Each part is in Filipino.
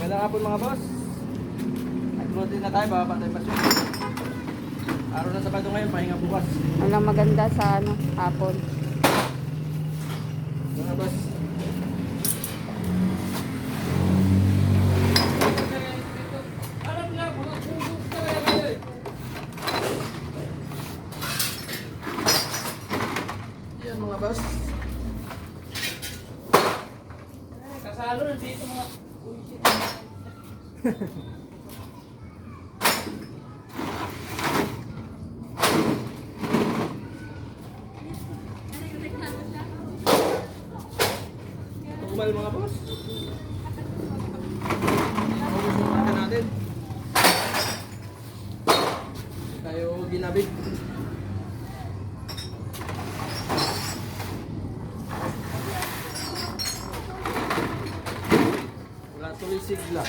Magandang hapon mga boss. Naglutin na tayo, baka tayo pasyon. Araw na Sabado ngayon, pahinga bukas. Walang maganda sa hapon. Mga boss. Yan mga boss. Kasalo na dito mga... Tumal mga boss. Pag-usapan natin. Tayo ginabig. Wala tuloy sigla.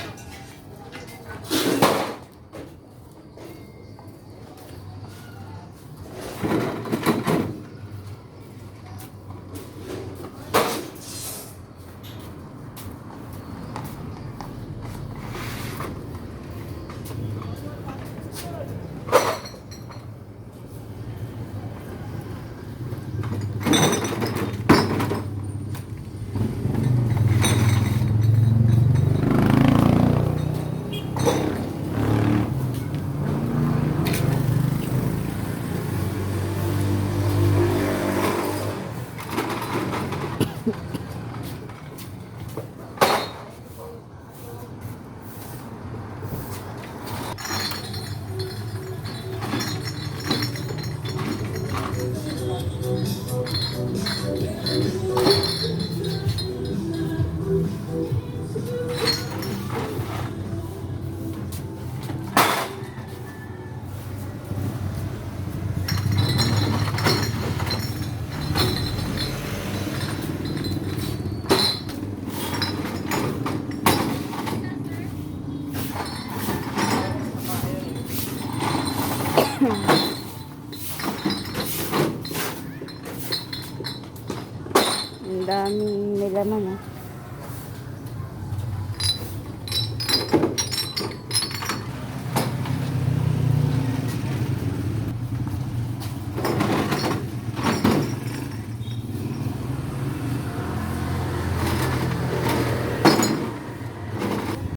Ang daming nilaman, oh.